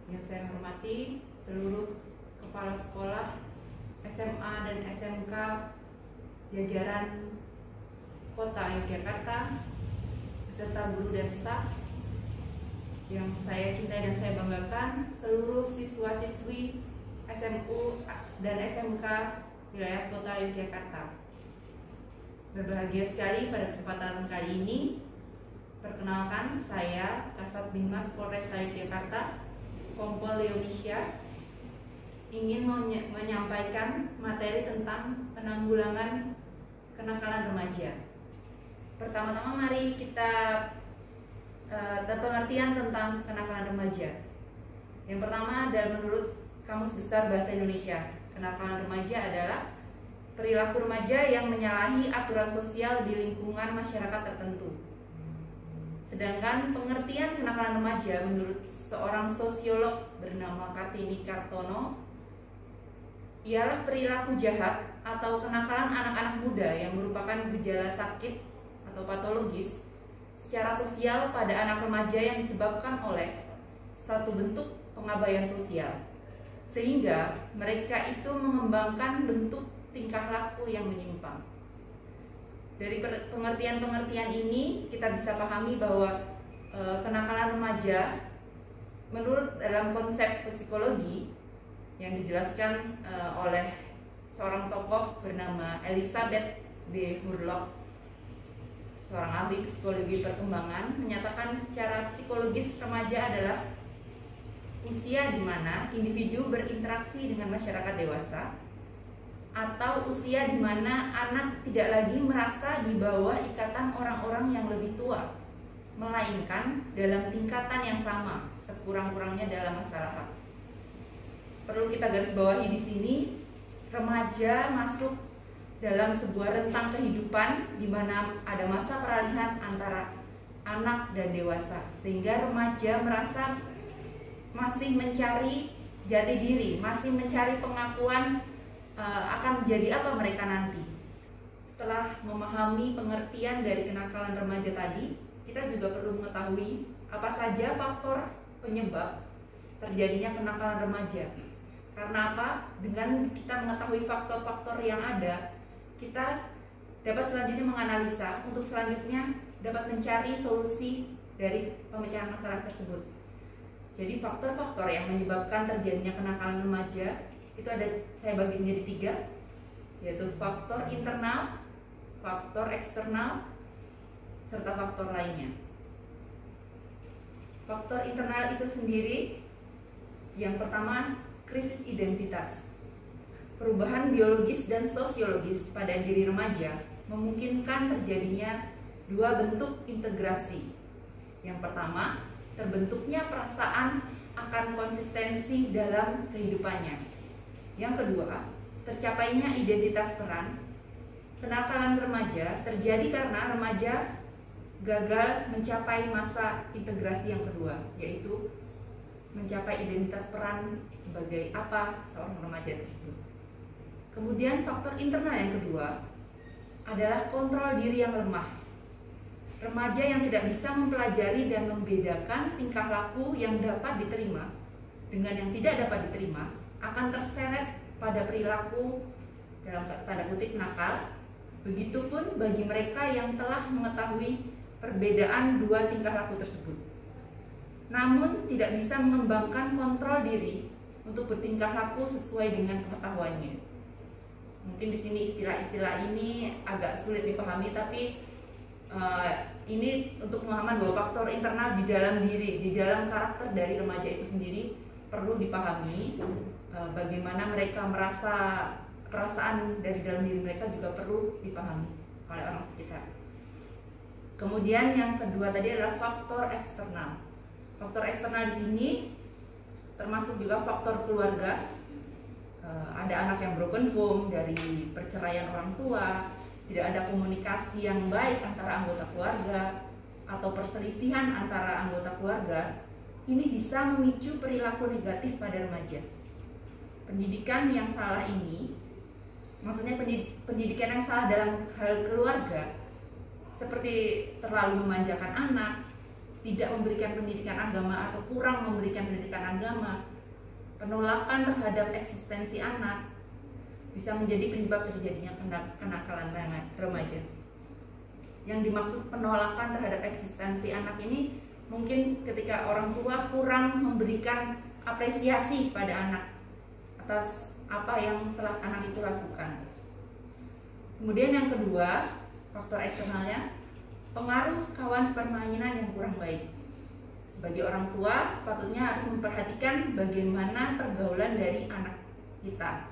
Yang saya hormati seluruh kepala sekolah SMA dan SMK jajaran Kota Yogyakarta beserta guru dan staf yang saya cintai dan saya banggakan, seluruh siswa-siswi SMU dan SMK wilayah Kota Yogyakarta. Berbahagia sekali pada kesempatan kali ini. Perkenalkan, saya Kasat Binmas Polresta Yogyakarta, Kompol Leonisha, ingin menyampaikan materi tentang penanggulangan kenakalan remaja. Pertama-tama mari kita pengertian tentang kenakalan remaja. Yang pertama adalah menurut Kamus Besar Bahasa Indonesia, kenakalan remaja adalah perilaku remaja yang menyalahi aturan sosial di lingkungan masyarakat tertentu. Sedangkan pengertian kenakalan remaja menurut seorang sosiolog bernama Kartini Kartono ialah perilaku jahat atau kenakalan anak-anak muda yang merupakan gejala sakit atau patologis secara sosial pada anak remaja yang disebabkan oleh satu bentuk pengabaian sosial, sehingga mereka itu mengembangkan bentuk tingkah laku yang menyimpang. Dari pengertian-pengertian ini kita bisa pahami bahwa kenakalan remaja menurut dalam konsep psikologi yang dijelaskan oleh seorang tokoh bernama Elizabeth B. Hurlock, seorang ahli psikologi perkembangan, menyatakan secara psikologis remaja adalah usia di mana individu berinteraksi dengan masyarakat dewasa, atau usia di mana anak tidak lagi merasa di bawah ikatan orang-orang yang lebih tua, melainkan dalam tingkatan yang sama, sekurang-kurangnya dalam masyarakat. Perlu kita garis bawahi di sini, remaja masuk dalam sebuah rentang kehidupan di mana ada masa peralihan antara anak dan dewasa, sehingga remaja merasa masih mencari jati diri, masih mencari pengakuan akan menjadi apa mereka nanti. Setelah memahami pengertian dari kenakalan remaja tadi, kita juga perlu mengetahui apa saja faktor penyebab terjadinya kenakalan remaja. Karena apa? Dengan kita mengetahui faktor-faktor yang ada, kita dapat selanjutnya menganalisa untuk selanjutnya dapat mencari solusi dari pemecahan masalah tersebut. Jadi faktor-faktor yang menyebabkan terjadinya kenakalan remaja itu ada, saya bagi menjadi 3, yaitu faktor internal, faktor eksternal, serta faktor lainnya. Faktor internal itu sendiri, yang pertama, krisis identitas. Perubahan biologis dan sosiologis pada diri remaja memungkinkan terjadinya 2 bentuk integrasi. Yang pertama, terbentuknya perasaan akan konsistensi dalam kehidupannya. Yang kedua, tercapainya identitas peran. Kenakalan remaja terjadi karena remaja gagal mencapai masa integrasi yang kedua, yaitu mencapai identitas peran sebagai apa seorang remaja tersebut. Kemudian faktor internal yang kedua adalah kontrol diri yang lemah. Remaja yang tidak bisa mempelajari dan membedakan tingkah laku yang dapat diterima dengan yang tidak dapat diterima akan terseret pada perilaku dalam tanda kutip nakal. Begitupun bagi mereka yang telah mengetahui perbedaan 2 tingkah laku tersebut, namun tidak bisa mengembangkan kontrol diri untuk bertingkah laku sesuai dengan pengetahuannya. Mungkin di sini istilah-istilah ini agak sulit dipahami, tapi ini untuk pemahaman bahwa faktor internal di dalam diri, di dalam karakter dari remaja itu sendiri perlu dipahami. Bagaimana mereka merasa, perasaan dari dalam diri mereka juga perlu dipahami oleh orang sekitar. Kemudian yang kedua tadi adalah faktor eksternal. Faktor eksternal di sini termasuk juga faktor keluarga. Ada anak yang broken home dari perceraian orang tua, tidak ada komunikasi yang baik antara anggota keluarga, atau perselisihan antara anggota keluarga. Ini bisa memicu perilaku negatif pada remaja. Pendidikan yang salah ini, maksudnya pendidikan yang salah dalam hal keluarga, seperti terlalu memanjakan anak, tidak memberikan pendidikan agama atau kurang memberikan pendidikan agama, penolakan terhadap eksistensi anak bisa menjadi penyebab terjadinya kenakalan remaja. Yang dimaksud penolakan terhadap eksistensi anak ini mungkin ketika orang tua kurang memberikan apresiasi pada anak atas apa yang telah anak itu lakukan. Kemudian yang kedua, faktor eksternalnya, pengaruh kawan sepermainan yang kurang baik. Sebagai orang tua, sepatutnya harus memperhatikan bagaimana pergaulan dari anak kita.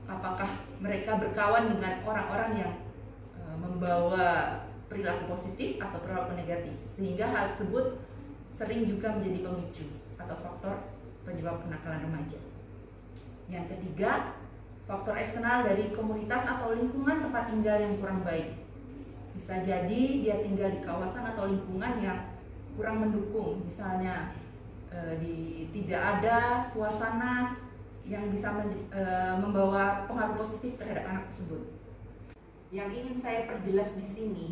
Apakah mereka berkawan dengan orang-orang yang membawa perilaku positif atau perilaku negatif, sehingga hal tersebut sering juga menjadi pemicu atau faktor penyebab kenakalan remaja. Yang ketiga, faktor eksternal dari komunitas atau lingkungan tempat tinggal yang kurang baik. Bisa jadi dia tinggal di kawasan atau lingkungan yang kurang mendukung, misalnya tidak ada suasana yang bisa membawa pengaruh positif terhadap anak tersebut. Yang ingin saya perjelas di sini,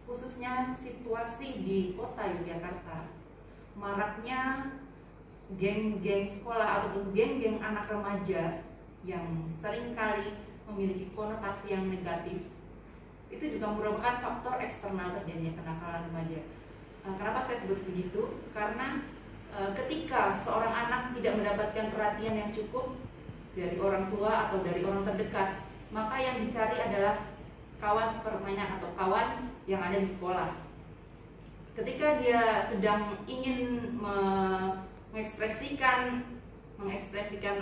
khususnya situasi di kota Yogyakarta, maraknya geng-geng sekolah ataupun geng-geng anak remaja yang seringkali memiliki konotasi yang negatif, itu juga merupakan faktor eksternal terjadinya kenakalan remaja. Kenapa saya sebut begitu? Karena ketika seorang anak tidak mendapatkan perhatian yang cukup dari orang tua atau dari orang terdekat, maka yang dicari adalah kawan sepermainan atau kawan yang ada di sekolah. Ketika dia sedang ingin mengekspresikan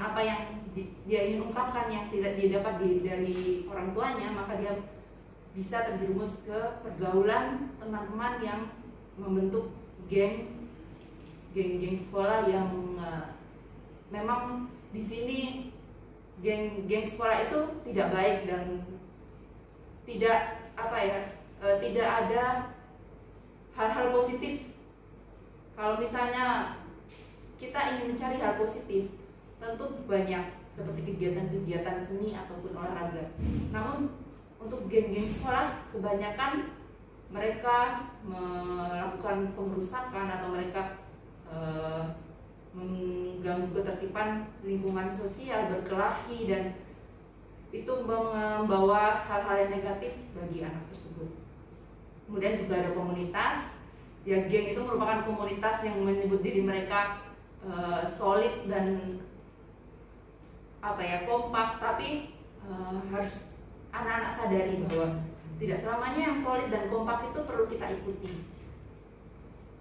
apa yang dia ingin ungkapkan yang tidak dia dapat dari orang tuanya, maka dia bisa terjerumus ke pergaulan teman-teman yang membentuk geng sekolah yang memang di sini geng sekolah itu tidak baik dan tidak tidak ada hal-hal positif. Kalau misalnya kita ingin mencari hal positif, tentu banyak seperti kegiatan-kegiatan seni ataupun olahraga. Namun untuk geng-geng sekolah kebanyakan mereka melakukan pengerusakan atau mereka mengganggu ketertiban lingkungan sosial, berkelahi, dan itu membawa hal-hal yang negatif bagi anak tersebut. Kemudian juga ada komunitas. Ya, geng itu merupakan komunitas yang menyebut diri mereka solid dan kompak, tapi harus anak-anak sadari bahwa tidak selamanya yang solid dan kompak itu perlu kita ikuti,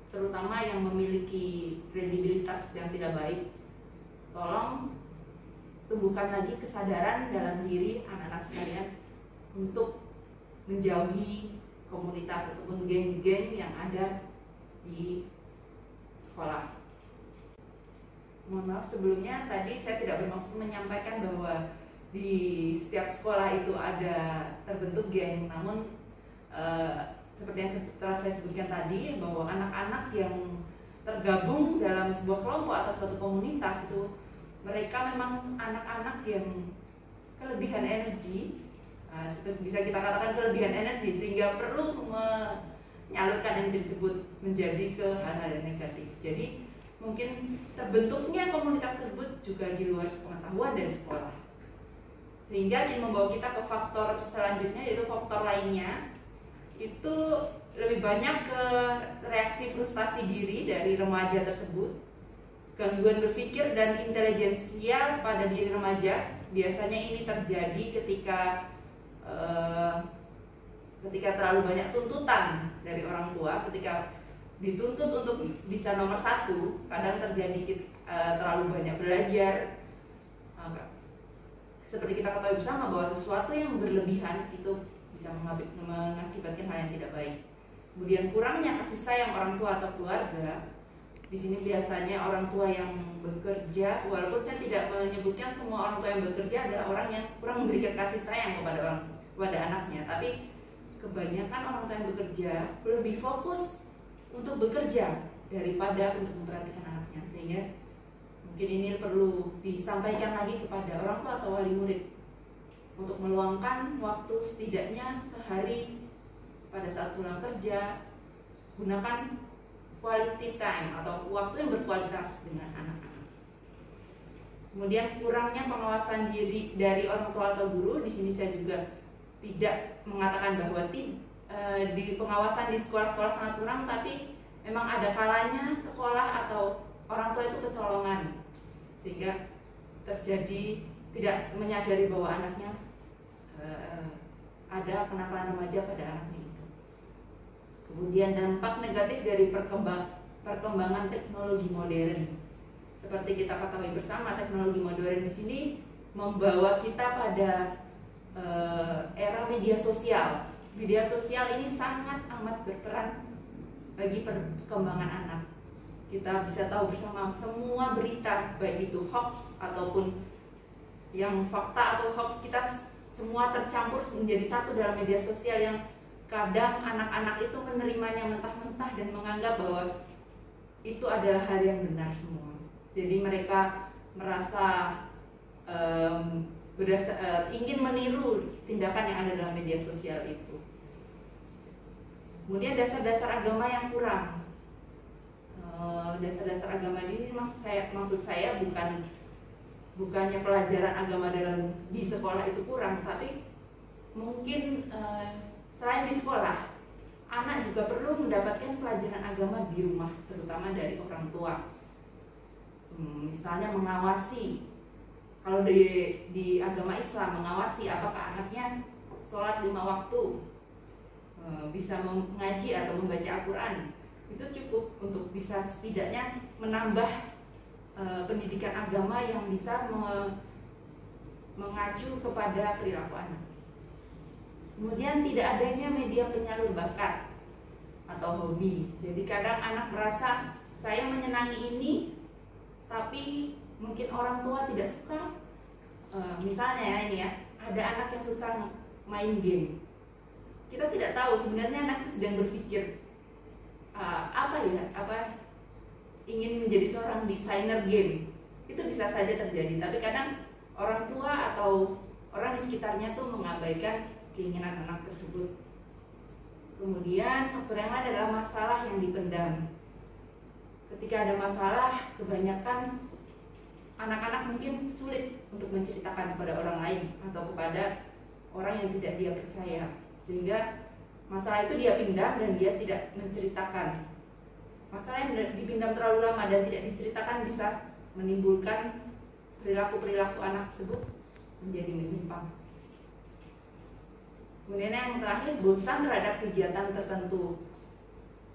terutama yang memiliki kredibilitas yang tidak baik. Tolong tumbuhkan lagi kesadaran dalam diri anak-anak sekalian untuk menjauhi komunitas ataupun geng-geng yang ada di sekolah. Mohon maaf sebelumnya, tadi saya tidak bermaksud menyampaikan bahwa di setiap sekolah itu ada terbentuk geng, namun seperti yang telah saya sebutkan tadi, bahwa anak-anak yang tergabung dalam sebuah kelompok atau suatu komunitas itu mereka memang anak-anak yang kelebihan energi, bisa kita katakan kelebihan energi, sehingga perlu menyalurkan energi tersebut menjadi ke hal-hal yang negatif. Jadi mungkin terbentuknya komunitas tersebut juga di luar pengetahuan dari sekolah, sehingga ini membawa kita ke faktor selanjutnya, yaitu faktor lainnya itu lebih banyak ke reaksi frustasi diri dari remaja tersebut. Gangguan berpikir dan intelijensial pada diri remaja biasanya ini terjadi ketika terlalu banyak tuntutan dari orang tua. Ketika dituntut untuk bisa nomor 1, kadang terjadi terlalu banyak belajar. Seperti kita ketahui bersama bahwa sesuatu yang berlebihan itu bisa mengakibatkan hal yang tidak baik. Kemudian kurangnya kasih sayang orang tua atau keluarga. Di sini biasanya orang tua yang bekerja, walaupun saya tidak menyebutkan semua orang tua yang bekerja adalah orang yang kurang memberikan kasih sayang kepada anaknya, tapi kebanyakan orang tua yang bekerja lebih fokus untuk bekerja daripada untuk memperhatikan anaknya, sehingga mungkin ini perlu disampaikan lagi kepada orang tua atau wali murid untuk meluangkan waktu setidaknya sehari pada saat pulang kerja. Gunakan quality time atau waktu yang berkualitas dengan anak-anak. Kemudian kurangnya pengawasan diri dari orang tua atau guru. Di sini saya juga tidak mengatakan bahwa di pengawasan di sekolah-sekolah sangat kurang, tapi memang ada kalanya sekolah atau orang tua itu kecolongan sehingga terjadi tidak menyadari bahwa anaknya ada kenakalan remaja pada anaknya itu. Kemudian dampak negatif dari perkembangan teknologi modern. Seperti kita ketahui bersama, teknologi modern di sini membawa kita pada era media sosial. Media sosial ini sangat amat berperan bagi perkembangan anak. Kita bisa tahu bersama semua berita, baik itu hoax ataupun yang fakta atau hoax, kita semua tercampur menjadi satu dalam media sosial yang kadang anak-anak itu menerimanya mentah-mentah dan menganggap bahwa itu adalah hal yang benar semua. Jadi mereka merasa ingin meniru tindakan yang ada dalam media sosial itu. Kemudian dasar-dasar agama yang kurang. Dasar-dasar agama ini maksud saya bukannya pelajaran agama di sekolah itu kurang, tapi mungkin selain di sekolah, anak juga perlu mendapatkan pelajaran agama di rumah, terutama dari orang tua. Misalnya mengawasi, kalau di agama Islam, mengawasi apakah anaknya sholat 5 waktu, bisa mengaji atau membaca Al-Quran. Itu cukup untuk bisa setidaknya menambah pendidikan agama yang bisa mengacu kepada perilaku anak. Kemudian tidak adanya media penyalur bakat atau hobi. Jadi kadang anak merasa saya menyenangi ini, tapi mungkin orang tua tidak suka. Misalnya ya ini ya, ada anak yang suka main game. Kita tidak tahu sebenarnya anak itu sedang berpikir ingin menjadi seorang desainer game. Itu bisa saja terjadi, tapi kadang orang tua atau orang di sekitarnya tuh mengabaikan keinginan anak tersebut. Kemudian faktor yang lain adalah masalah yang dipendam. Ketika ada masalah, kebanyakan anak-anak mungkin sulit untuk menceritakan kepada orang lain atau kepada orang yang tidak dia percaya, sehingga masalah itu dia pendam dan dia tidak menceritakan. Masalah yang dipendam terlalu lama dan tidak diceritakan bisa menimbulkan perilaku anak tersebut menjadi menyimpang. Kemudian yang terakhir, bosan terhadap kegiatan tertentu.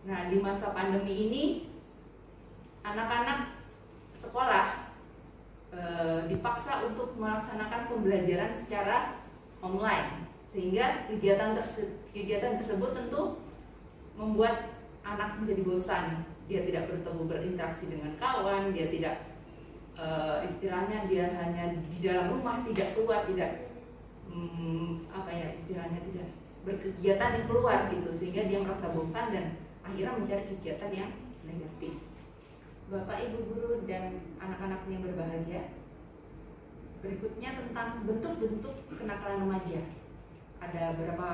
Nah, di masa pandemi ini anak-anak sekolah dipaksa untuk melaksanakan pembelajaran secara online, sehingga kegiatan tersebut tentu membuat anak menjadi bosan. Dia tidak berinteraksi dengan kawan, dia tidak istilahnya dia hanya di dalam rumah, tidak keluar, tidak tidak berkegiatan di keluar gitu, sehingga dia merasa bosan dan akhirnya mencari kegiatan yang negatif. Bapak, Ibu guru dan anak-anak yang berbahagia, berikutnya tentang bentuk-bentuk kenakalan remaja. Ada beberapa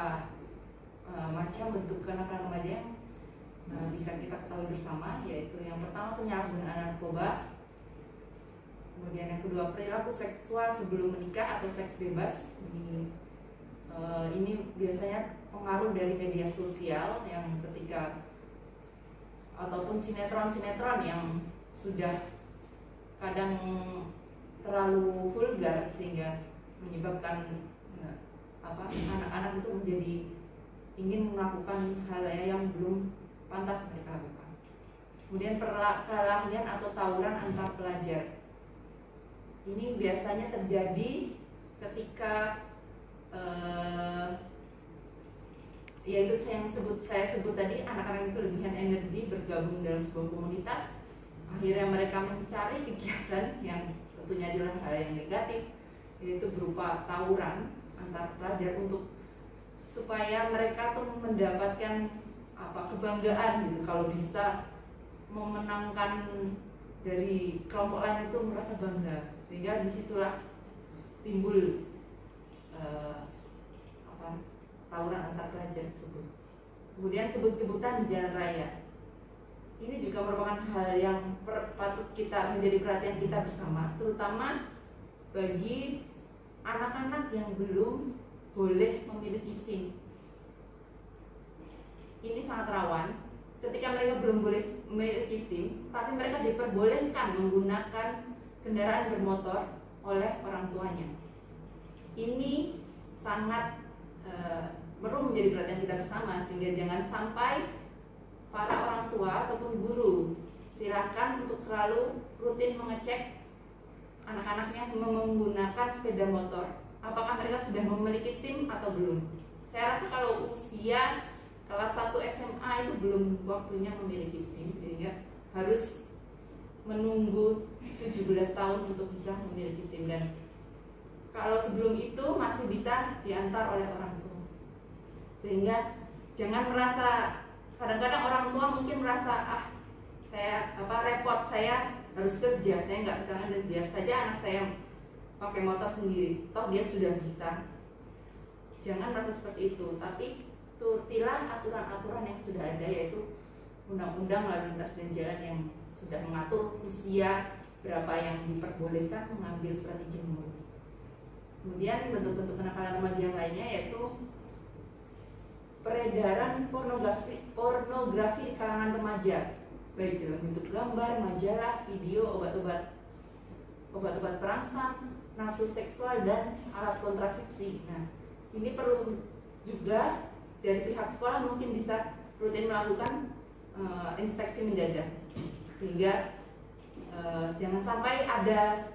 macam bentuk kenakalan remaja yang bisa kita ketahui bersama, yaitu yang pertama penyalahgunaan narkoba, kemudian yang kedua perilaku seksual sebelum menikah atau seks bebas. Ini biasanya pengaruh dari media sosial yang ketika ataupun sinetron-sinetron yang sudah kadang terlalu vulgar sehingga menyebabkan anak-anak itu menjadi ingin melakukan hal yang belum pantas mereka lakukan. Kemudian perkelahian atau tawuran antar pelajar. Ini biasanya terjadi ketika yaitu saya sebut tadi, anak-anak itu lebihan energi bergabung dalam sebuah komunitas, akhirnya mereka mencari kegiatan yang tentunya adalah hal yang negatif, yaitu berupa tawuran antar pelajar supaya mereka tuh mendapatkan kebanggaan gitu, kalau bisa memenangkan dari kelompok lain itu merasa bangga, sehingga disitulah timbul tawuran antar pelajar tersebut. Kemudian kebut-kebutan di jalan raya. ini juga merupakan hal yang patut kita menjadi perhatian kita bersama, terutama bagi anak-anak yang belum boleh memiliki SIM. Ini sangat rawan ketika mereka belum boleh memiliki SIM, tapi mereka diperbolehkan menggunakan kendaraan bermotor oleh orang tuanya. Ini sangat perlu menjadi perhatian kita bersama, sehingga jangan sampai para orang tua ataupun guru silakan untuk selalu rutin mengecek anak-anaknya semua menggunakan sepeda motor, apakah mereka sudah memiliki SIM atau belum. Saya rasa kalau usia kelas 1 SMA itu belum waktunya memiliki SIM, sehingga harus menunggu 17 tahun untuk bisa memiliki SIM, dan kalau sebelum itu masih bisa diantar oleh orang tua. Sehingga jangan merasa, kadang-kadang orang tua mungkin merasa saya repot, saya harus kerja, saya nggak bisa, dan biar saja anak saya pakai motor sendiri, toh dia sudah bisa. Jangan merasa seperti itu, tapi turutilah aturan-aturan yang sudah ada, yaitu Undang-Undang Lalu Lintas dan Jalan yang sudah mengatur usia berapa yang diperbolehkan mengambil surat izin mengemudi. Kemudian bentuk-bentuk kenakalan remaja yang lainnya yaitu peredaran pornografi di kalangan remaja, baik dalam bentuk gambar, majalah, video, obat-obat perangsang, nafsu seksual, dan alat kontrasepsi. Nah, ini perlu juga dari pihak sekolah mungkin bisa rutin melakukan inspeksi mendadak, sehingga jangan sampai ada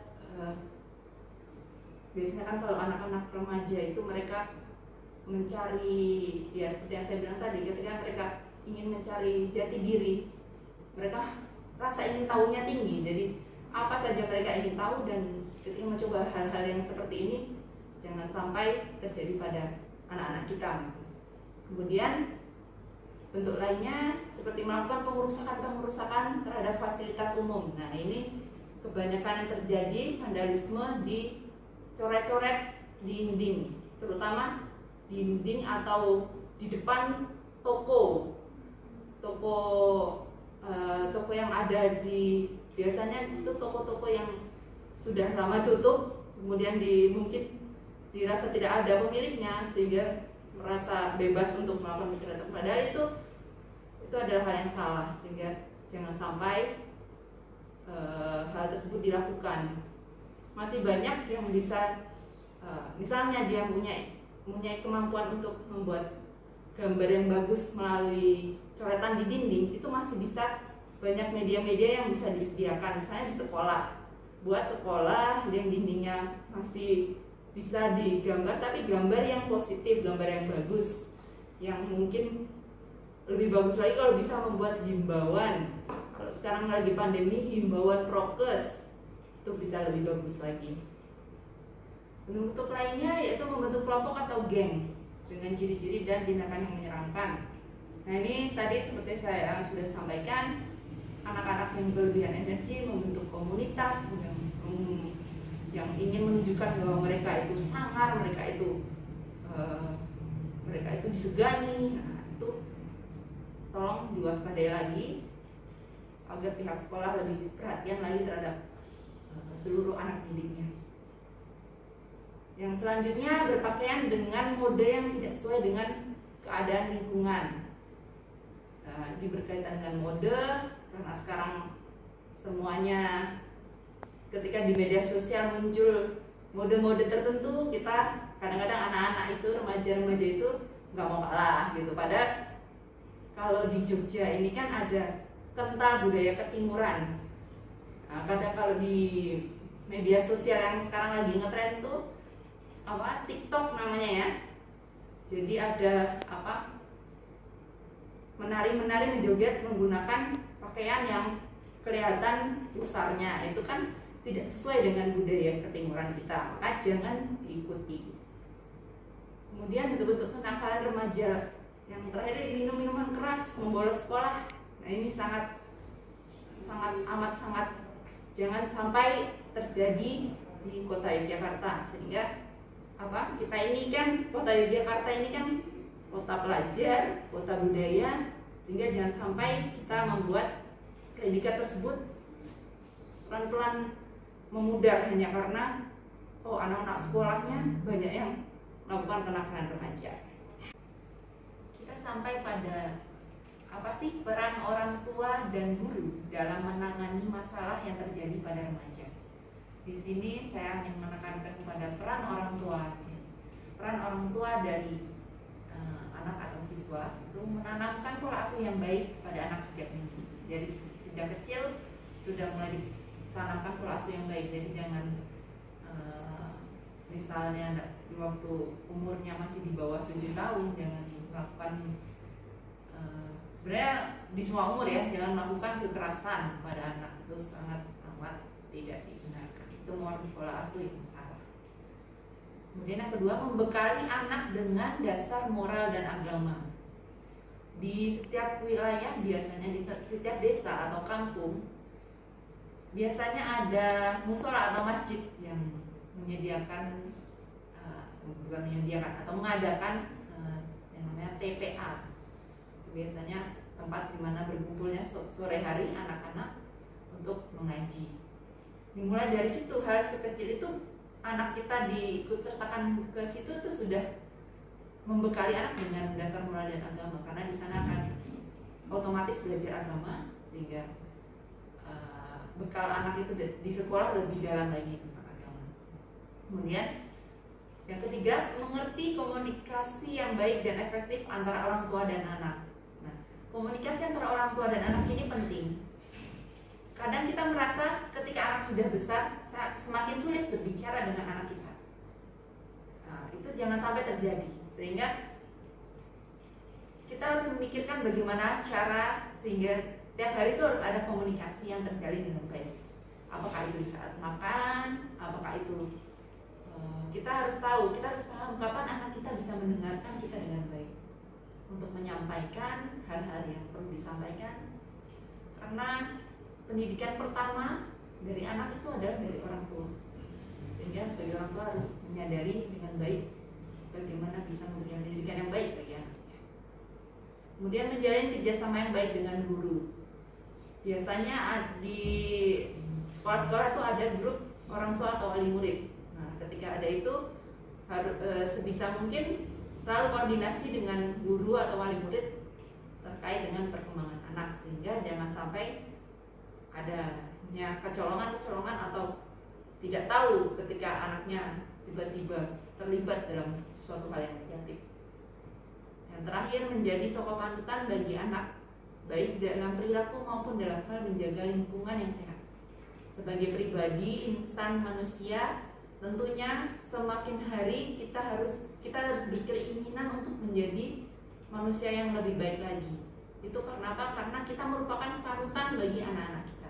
biasanya kan kalau anak-anak remaja itu mereka mencari, ya seperti yang saya bilang tadi, ketika mereka ingin mencari jati diri, mereka rasa ingin tahunya tinggi, jadi apa saja mereka ingin tahu, dan ketika mencoba hal-hal yang seperti ini jangan sampai terjadi pada anak-anak kita. Kemudian bentuk lainnya seperti melakukan pengerusakan terhadap fasilitas umum. Nah, ini kebanyakan yang terjadi vandalisme di coret-coret dinding, terutama dinding atau di depan toko yang ada di, biasanya itu toko-toko yang sudah lama tutup, kemudian mungkin dirasa tidak ada pemiliknya sehingga merasa bebas untuk melakukan kejahatan. Padahal itu adalah hal yang salah, sehingga jangan sampai hal tersebut dilakukan. Masih banyak yang bisa misalnya dia mempunyai kemampuan untuk membuat gambar yang bagus melalui coretan di dinding, itu masih bisa banyak media-media yang bisa disediakan, misalnya di sekolah, buat sekolah yang dindingnya masih bisa digambar, tapi gambar yang positif, gambar yang bagus, yang mungkin lebih bagus lagi kalau bisa membuat himbauan. Kalau sekarang lagi pandemi, himbauan prokes itu bisa lebih bagus lagi. Bentuk lainnya yaitu membentuk kelompok atau geng dengan ciri-ciri dan tindakan yang menyeramkan. Nah, ini tadi seperti saya sudah sampaikan, anak-anak yang berlebihan energi membentuk komunitas yang ingin menunjukkan bahwa mereka itu sangar, mereka itu disegani. Nah, itu tolong diwaspadai lagi agar pihak sekolah lebih perhatian lagi terhadap seluruh anak didiknya. Yang selanjutnya, berpakaian dengan mode yang tidak sesuai dengan keadaan lingkungan. Ini berkaitan dengan mode, karena sekarang semuanya ketika di media sosial muncul mode-mode tertentu, kita kadang-kadang anak-anak itu, remaja-remaja itu nggak mau kalah gitu. Padahal kalau di Jogja ini kan ada kental budaya ketimuran. Nah, kadang kalau di media sosial yang sekarang lagi ngetren tuh TikTok namanya ya. Jadi ada menari-menari menjoget menggunakan pakaian yang kelihatan pusarnya. Itu kan tidak sesuai dengan budaya ketimuran kita, maka jangan diikuti. Kemudian bentuk-bentuk kenakalan remaja yang terakhir, minum minuman keras, membolos sekolah. Nah, ini sangat jangan sampai terjadi di kota Yogyakarta, sehingga kita ini kan, kota Yogyakarta ini kan kota pelajar, kota budaya, sehingga jangan sampai kita membuat predikat tersebut pelan-pelan memudar hanya karena anak-anak sekolahnya banyak yang melakukan kenakalan remaja. Kita sampai pada apa sih peran orang tua dan guru dalam menangani masalah yang terjadi pada remaja. Di sini saya ingin menekankan kepada peran orang tua. Peran orang tua dari anak atau siswa itu menanamkan pola asuh yang baik pada anak sejak dini. Jadi sejak kecil sudah mulai ditanamkan pola asuh yang baik. Jadi jangan misalnya di waktu umurnya masih di bawah 7 tahun jangan melakukan sebenarnya di semua umur ya, jangan melakukan kekerasan pada anak, itu sangat amat tidak dibenarkan. Itu merupakan pola asuh yang salah. Kemudian yang kedua, membekali anak dengan dasar moral dan agama. Di setiap wilayah biasanya di setiap desa atau kampung biasanya ada musola atau masjid yang menyediakan bukan menyediakan atau mengadakan yang namanya TPA. Biasanya tempat di mana berkumpulnya sore hari anak-anak untuk mengaji. Dimulai dari situ, hal sekecil itu anak kita diikut sertakan ke situ itu sudah membekali anak dengan dasar moral dan agama, karena di sana akan otomatis belajar agama sehingga bekal anak itu di sekolah lebih dalam lagi tentang agama. Kemudian yang ketiga, mengerti komunikasi yang baik dan efektif antara orang tua dan anak. Komunikasi antara orang tua dan anak ini penting. Kadang kita merasa ketika anak sudah besar semakin sulit berbicara dengan anak kita. Itu jangan sampai terjadi. Sehingga kita harus memikirkan bagaimana cara sehingga tiap hari itu harus ada komunikasi yang terjalin dengan baik. Apakah itu di saat makan, apakah itu kita harus tahu, kita harus paham kapan anak kita bisa mendengarkan kita dengan baik untuk menyampaikan hal-hal yang perlu disampaikan, karena pendidikan pertama dari anak itu adalah dari orang tua, sehingga sebagai orang tua harus menyadari dengan baik bagaimana bisa memberikan pendidikan yang baik bagi anaknya. Kemudian menjalin kerjasama yang baik dengan guru. Biasanya di sekolah-sekolah itu ada grup orang tua atau wali murid. Nah, ketika ada itu harus sebisa mungkin selalu koordinasi dengan guru atau wali murid terkait dengan perkembangan anak, sehingga jangan sampai adanya kecolongan atau tidak tahu ketika anaknya tiba-tiba terlibat dalam suatu hal yang negatif. Yang terakhir, menjadi tokoh panutan bagi anak, baik dalam perilaku maupun dalam hal menjaga lingkungan yang sehat. Sebagai pribadi, insan manusia, tentunya semakin hari kita harus berkeinginan untuk menjadi manusia yang lebih baik lagi. Itu karena apa? Karena kita merupakan panutan bagi anak-anak kita.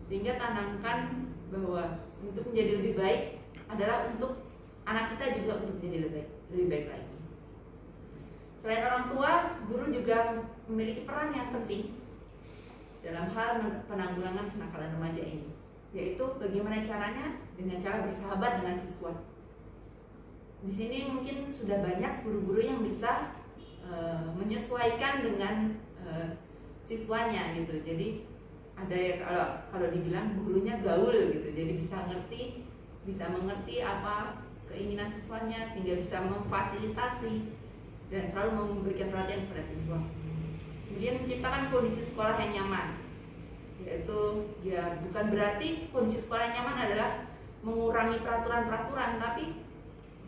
Sehingga tanamkan bahwa untuk menjadi lebih baik adalah untuk anak kita juga untuk menjadi lebih baik lagi. Selain orang tua, guru juga memiliki peran yang penting dalam hal penanggulangan kenakalan remaja ini, yaitu bagaimana caranya dengan cara bersahabat dengan siswa. Di sini mungkin sudah banyak guru-guru yang bisa menyesuaikan dengan siswanya gitu. Jadi ada ya kalau dibilang gurunya gaul gitu. Jadi bisa mengerti apa keinginan siswanya sehingga bisa memfasilitasi dan selalu memberikan perhatian kepada siswa. Kemudian menciptakan kondisi sekolah yang nyaman. Yaitu ya bukan berarti kondisi sekolah yang nyaman adalah mengurangi peraturan-peraturan, tapi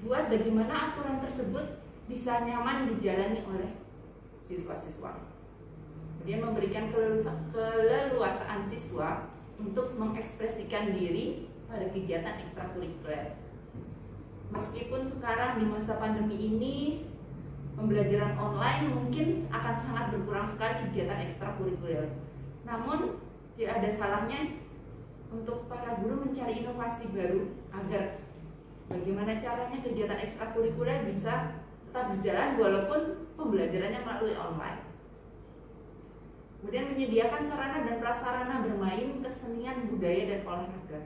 buat bagaimana aturan tersebut bisa nyaman dijalani oleh siswa-siswa. Kemudian memberikan keleluasaan siswa untuk mengekspresikan diri pada kegiatan ekstrakurikuler. Meskipun sekarang di masa pandemi ini pembelajaran online mungkin akan sangat berkurang sekali kegiatan ekstrakurikuler. Namun tidak ada salahnya untuk para guru mencari inovasi baru agar bagaimana caranya kegiatan ekstrakurikuler bisa tetap berjalan walaupun pembelajarannya melalui online. Kemudian menyediakan sarana dan prasarana bermain, kesenian, budaya, dan olahraga.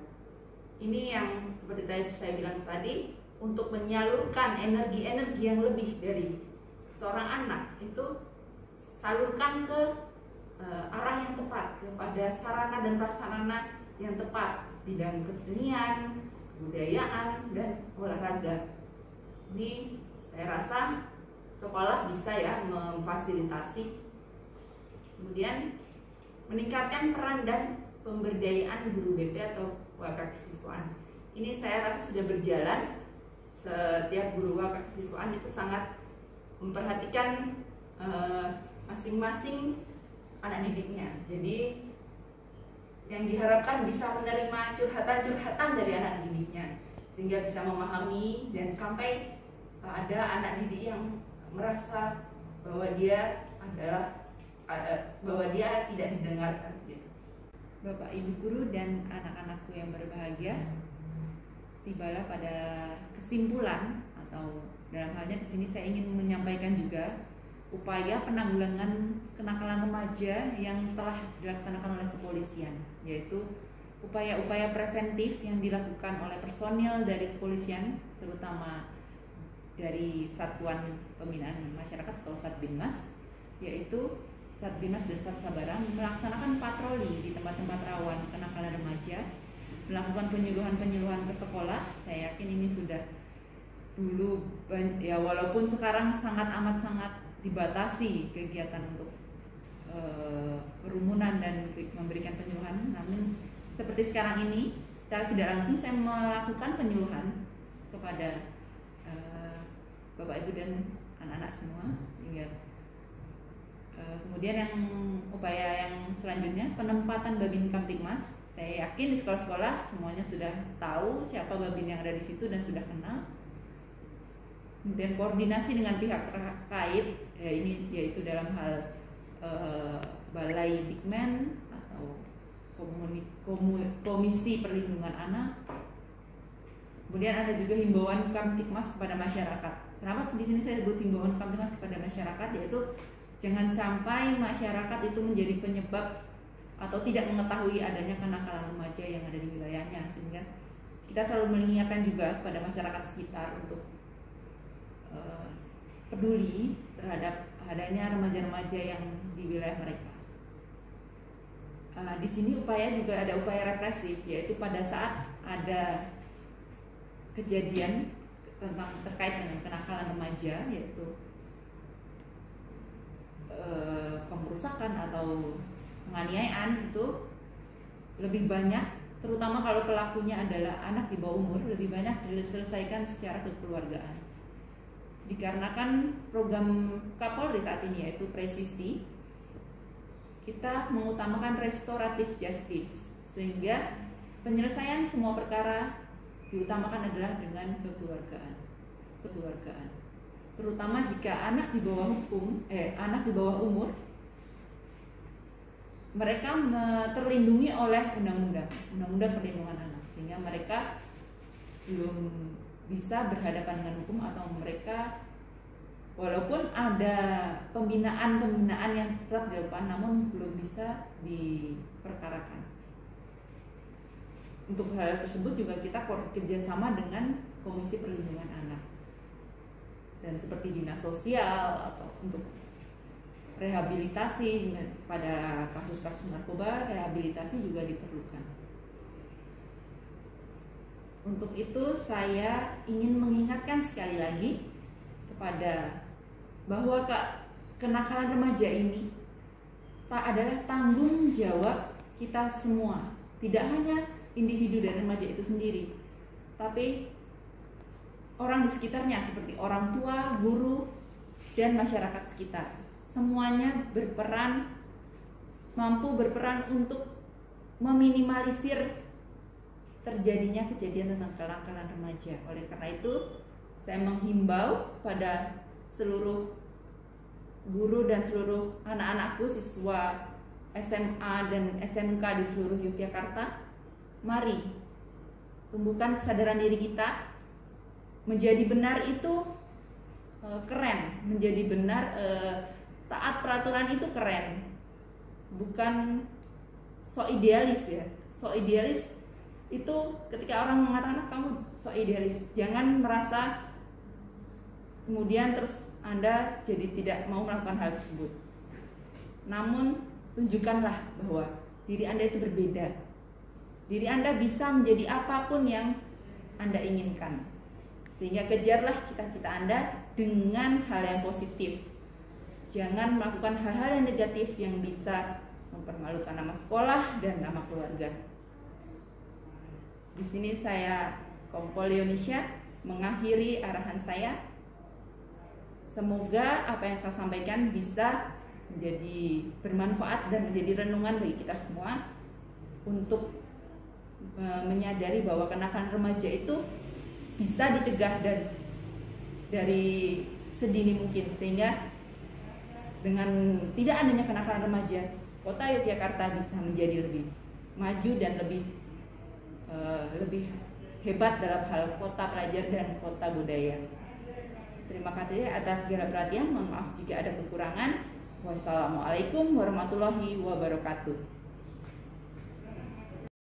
Ini yang seperti tadi saya bilang tadi, untuk menyalurkan energi-energi yang lebih dari seorang anak itu salurkan ke arah yang tepat, kepada sarana dan prasarana yang tepat di dalam kesenian, kebudayaan, dan olahraga. Ini saya rasa sekolah bisa ya memfasilitasi, kemudian meningkatkan peran dan pemberdayaan guru BP atau wakil kesiswaan. Ini saya rasa sudah berjalan. Setiap guru wakil kesiswaan itu sangat memperhatikan masing-masing anak didiknya. Jadi yang diharapkan bisa menerima curhatan-curhatan dari anak didiknya, sehingga bisa memahami dan sampai ada anak didik yang merasa bahwa dia tidak didengarkan gitu. Bapak Ibu guru dan anak-anakku yang berbahagia, tibalah pada kesimpulan, atau dalam halnya di sini saya ingin menyampaikan juga upaya penanggulangan kenakalan remaja yang telah dilaksanakan oleh kepolisian, yaitu upaya-upaya preventif yang dilakukan oleh personil dari kepolisian, terutama dari Satuan Pembinaan Masyarakat atau Satbinmas, yaitu Satbinmas dan Satsabaran, melaksanakan patroli di tempat-tempat rawan kenakalan remaja, melakukan penyuluhan-penyuluhan ke sekolah. Saya yakin ini sudah dulu ya, walaupun sekarang sangat dibatasi kegiatan untuk kerumunan dan memberikan penyuluhan, namun seperti sekarang ini secara tidak langsung saya melakukan penyuluhan kepada Bapak Ibu dan anak-anak semua, sehingga kemudian yang upaya yang selanjutnya penempatan Babin Kamtibmas. Saya yakin di sekolah-sekolah semuanya sudah tahu siapa babin yang ada di situ dan sudah kenal. Kemudian koordinasi dengan pihak terkait, ya ini yaitu dalam hal Balai Dikmen atau Komisi Perlindungan Anak. Kemudian ada juga himbauan Kamtibmas kepada masyarakat. Kenapa di sini saya sebut himbauan Kamtibmas kepada masyarakat, yaitu jangan sampai masyarakat itu menjadi penyebab atau tidak mengetahui adanya kenakalan remaja yang ada di wilayahnya, sehingga kita selalu mengingatkan juga kepada masyarakat sekitar untuk peduli terhadap adanya remaja-remaja yang di wilayah mereka. Di sini upaya juga ada upaya represif, yaitu pada saat ada kejadian terkait dengan kenakalan remaja, yaitu pengrusakan atau penganiayaan, itu lebih banyak, terutama kalau pelakunya adalah anak di bawah umur, lebih banyak diselesaikan secara kekeluargaan. Dikarenakan program Kapolri saat ini yaitu presisi, kita mengutamakan restoratif justice, sehingga penyelesaian semua perkara diutamakan adalah dengan kekeluargaan. Terutama jika anak di bawah umur, mereka terlindungi oleh undang-undang perlindungan anak, sehingga mereka belum bisa berhadapan dengan hukum, atau mereka walaupun ada pembinaan yang telah dilakukan namun belum bisa diperkarakan. Untuk hal tersebut juga kita kerjasama dengan Komisi Perlindungan Anak, dan seperti dinas sosial atau untuk rehabilitasi pada kasus-kasus narkoba, rehabilitasi juga diperlukan. Untuk itu saya ingin mengingatkan sekali lagi kepada bahwa kenakalan remaja ini adalah tanggung jawab kita semua, tidak hanya individu dan remaja itu sendiri, tapi orang di sekitarnya seperti orang tua, guru, dan masyarakat sekitar. Semuanya mampu berperan untuk meminimalisir terjadinya kejadian tentang kenakalan remaja. Oleh karena itu, saya menghimbau kepada seluruh guru dan seluruh anak-anakku, siswa SMA dan SMK di seluruh Yogyakarta, mari tumbuhkan kesadaran diri kita. Menjadi benar itu keren, menjadi benar taat peraturan itu keren, bukan so idealis ya. So idealis itu ketika orang mengatakan kamu so idealis, jangan merasa kemudian terus Anda jadi tidak mau melakukan hal tersebut. Namun tunjukkanlah bahwa diri Anda itu berbeda. Diri Anda bisa menjadi apapun yang Anda inginkan. Sehingga kejarlah cita-cita Anda dengan hal yang positif. Jangan melakukan hal-hal yang negatif yang bisa mempermalukan nama sekolah dan nama keluarga. Di sini saya, Kompol Leonisha, mengakhiri arahan saya. Semoga apa yang saya sampaikan bisa menjadi bermanfaat dan menjadi renungan bagi kita semua untuk menyadari bahwa kenakalan remaja itu bisa dicegah dan dari sedini mungkin, sehingga dengan tidak adanya kenakalan remaja, kota Yogyakarta bisa menjadi lebih maju dan lebih hebat dalam hal kota pelajar dan kota budaya. Terima kasih atas segala perhatian. Mohon maaf jika ada kekurangan. Wassalamualaikum warahmatullahi wabarakatuh.